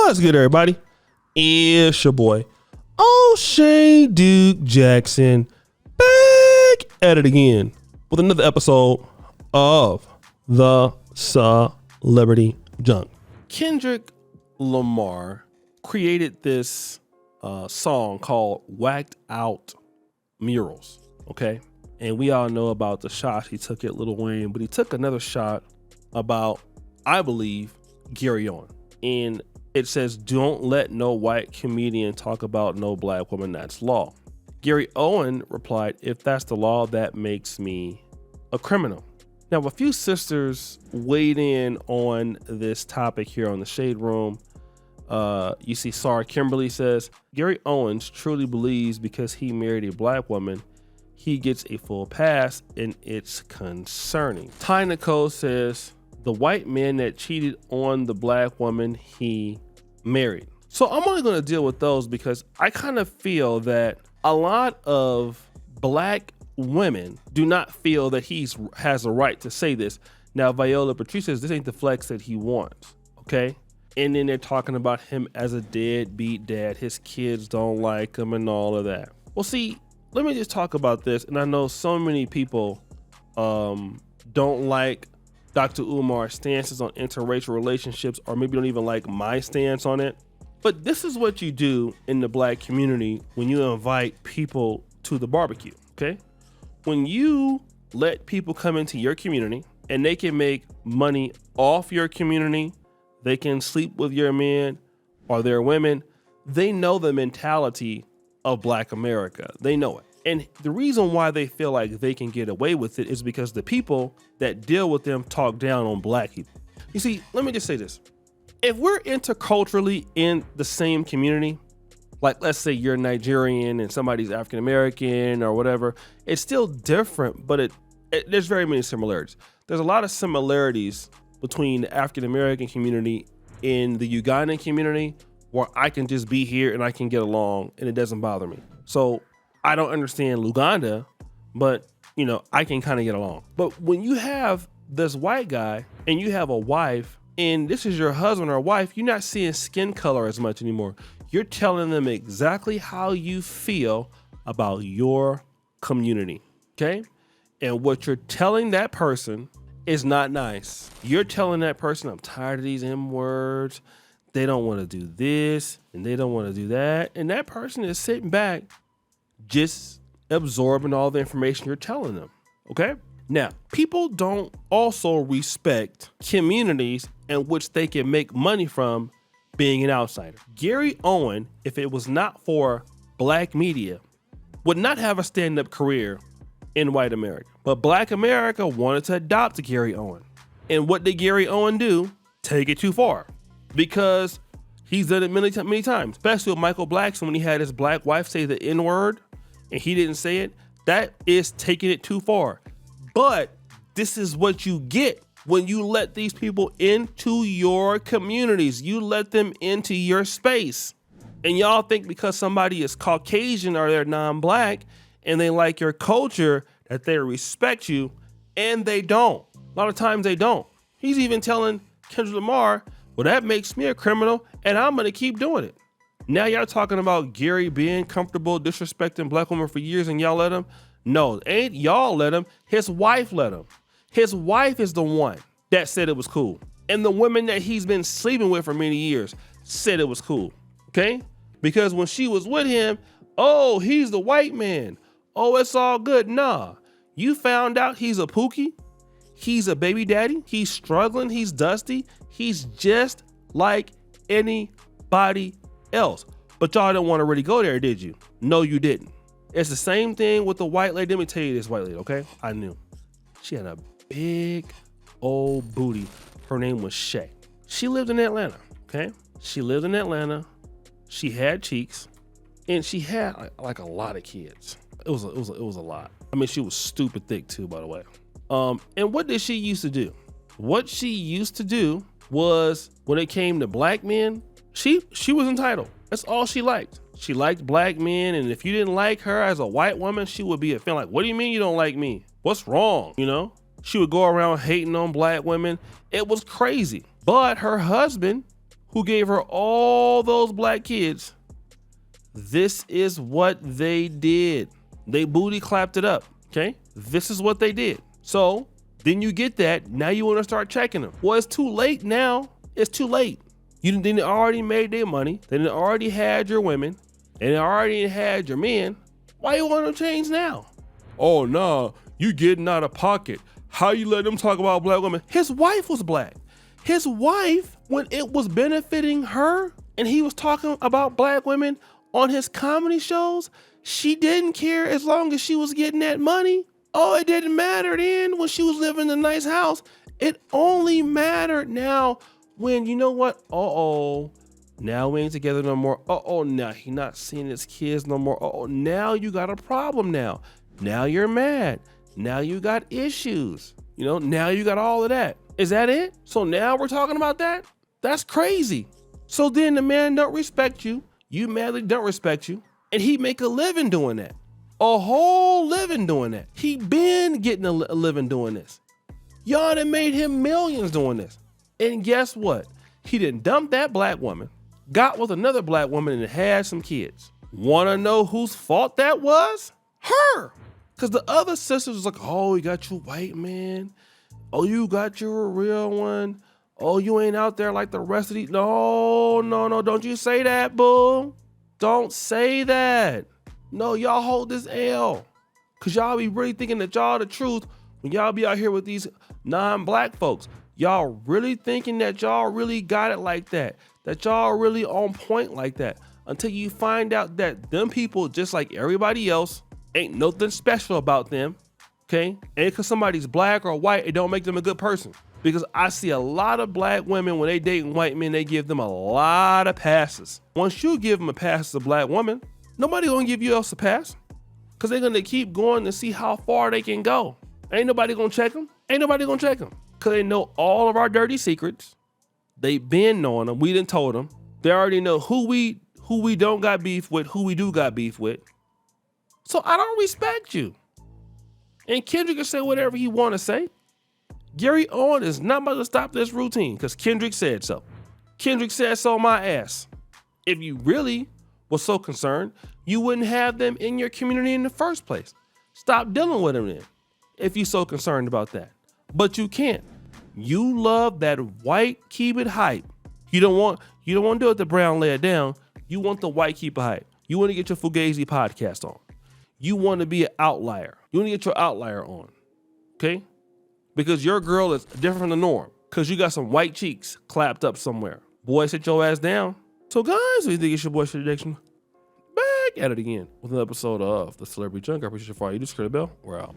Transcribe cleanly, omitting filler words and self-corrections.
What's good, everybody? It's your boy, O'Shea Duke Jackson, back at it again with another episode of the Celebrity Junk. Kendrick Lamar created this song called Whacked Out Murals, okay? And we all know about the shot he took at Lil Wayne, but he took another shot about, I believe, Gary Owen. And it says, "Don't let no white comedian talk about no black woman, that's law." Gary Owen replied, "If that's the law, that makes me a criminal." Now, a few sisters weighed in on this topic here on the Shade Room. You see Sarah Kimberly says, "Gary Owens truly believes because he married a black woman, he gets a full pass, and it's concerning." Ty Nicole says, "The white man that cheated on the black woman he married." So I'm only going to deal with those because I kind of feel that a lot of black women do not feel that he has a right to say this. Now, Viola Patrice says this ain't the flex that he wants, okay? And then they're talking about him as a deadbeat dad. His kids don't like him and all of that. Well, see, let me just talk about this. And I know so many people don't like Dr. Umar's stances on interracial relationships, or maybe don't even like my stance on it. But this is what you do in the black community when you invite people to the barbecue, okay? When you let people come into your community and they can make money off your community, they can sleep with your men or their women, they know the mentality of Black America. They know it. And the reason why they feel like they can get away with it is because the people that deal with them talk down on black people. You see, let me just say this. If we're interculturally in the same community, like let's say you're Nigerian and somebody's African American or whatever, it's still different, but there's very many similarities. There's a lot of similarities between the African American community and the Ugandan community where I can just be here and I can get along and it doesn't bother me. So I don't understand Luganda, but I can kind of get along. But when you have this white guy and you have a wife and this is your husband or wife, you're not seeing skin color as much anymore. You're telling them exactly how you feel about your community, okay? And what you're telling that person is not nice. You're telling that person, "I'm tired of these M words. They don't want to do this and they don't want to do that." And that person is sitting back just absorbing all the information you're telling them, okay? Now, people don't also respect communities in which they can make money from being an outsider. Gary Owen, if it was not for black media, would not have a stand-up career in white America. But black America wanted to adopt Gary Owen. And what did Gary Owen do? Take it too far. Because he's done it many times, especially with Michael Blackson when he had his black wife say the N-word and he didn't say it. That is taking it too far. But this is what you get when you let these people into your communities. You let them into your space. And y'all think because somebody is Caucasian or they're non-black and they like your culture that they respect you, and they don't. A lot of times they don't. He's even telling Kendrick Lamar, "Well, that makes me a criminal and I'm gonna keep doing it." Now y'all talking about Gary being comfortable disrespecting black women for years and y'all let him? No, ain't y'all let him. His wife let him. His wife is the one that said it was cool. And the women that he's been sleeping with for many years said it was cool, okay? Because when she was with him, "Oh, he's the white man. Oh, it's all good." Nah, you found out he's a pookie. He's a baby daddy. He's struggling. He's dusty. He's just like anybody else. But y'all didn't want to really go there, did you? No, you didn't. It's the same thing with the white lady. Let me tell you this white lady, okay? I knew. She had a big old booty. Her name was Shay. She lived in Atlanta, okay? She lived in Atlanta. She had cheeks. And she had like a lot of kids. It was a lot. I mean, she was stupid thick too, by the way. And what did she used to do? What she used to do was when it came to black men, she was entitled. That's all she liked. She liked black men, and if you didn't like her as a white woman, she would be a fan like, "What do you mean you don't like me? What's wrong?" She would go around hating on black women. It was crazy. But her husband, who gave her all those black kids, this is what they did. They booty clapped it up, okay? This is what they did. So then you get that. Now you want to start checking them. Well, it's too late now. It's too late. You didn't already made their money. They didn't already had your women. And they already had your men. Why you want to change now? Oh, nah, you getting out of pocket. How you let them talk about black women? His wife was black. His wife, when it was benefiting her and he was talking about black women on his comedy shows, she didn't care as long as she was getting that money. Oh, it didn't matter then when she was living in a nice house. It only mattered now when, you know what? Uh-oh, now we ain't together no more. Uh-oh, now he not seeing his kids no more. Uh-oh, now you got a problem now. Now you're mad. Now you got issues. You know, now you got all of that. Is that it? So now we're talking about that? That's crazy. So then the man don't respect you. You madly don't respect you. And he make a living doing that. A whole living doing that. He been getting a living doing this. Y'all done made him millions doing this. And guess what? He didn't dump that black woman, got with another black woman and had some kids. Wanna know whose fault that was? Her. Cause the other sisters was like, oh, you got your white man. Oh, you got your real one. Oh, you ain't out there like the rest of these. No, don't you say that, boo. Don't say that. No, y'all hold this L. Cause y'all be really thinking that y'all the truth when y'all be out here with these non-black folks. Y'all really thinking that y'all really got it like that y'all really on point like that, until you find out that them people, just like everybody else, ain't nothing special about them, okay? And because somebody's black or white, it don't make them a good person. Because I see a lot of black women, when they dating white men, they give them a lot of passes. Once you give them a pass as a black woman, nobody gonna give you else a pass. Because they're gonna keep going to see how far they can go. Ain't nobody gonna check them. Ain't nobody gonna check them. Because they know all of our dirty secrets. They been knowing them. We done told them. They already know who we don't got beef with, who we do got beef with. So I don't respect you. And Kendrick can say whatever he want to say. Gary Owen is not about to stop this routine because Kendrick said so. Kendrick said so my ass. If you really was so concerned, you wouldn't have them in your community in the first place. Stop dealing with them then, if you're so concerned about that. But you can't. You love that white keep it hype. You don't want to do it the brown lay it down. You want the white keep it hype. You want to get your Fugazi podcast on. You want to be an outlier. You want to get your outlier on. Okay? Because your girl is different from the norm. Because you got some white cheeks clapped up somewhere. Boy, sit your ass down. So guys, we think it's your boy Shit Addiction. Back at it again with an episode of The Celebrity Junk. I appreciate you for all you do. Screw the bell. We're out.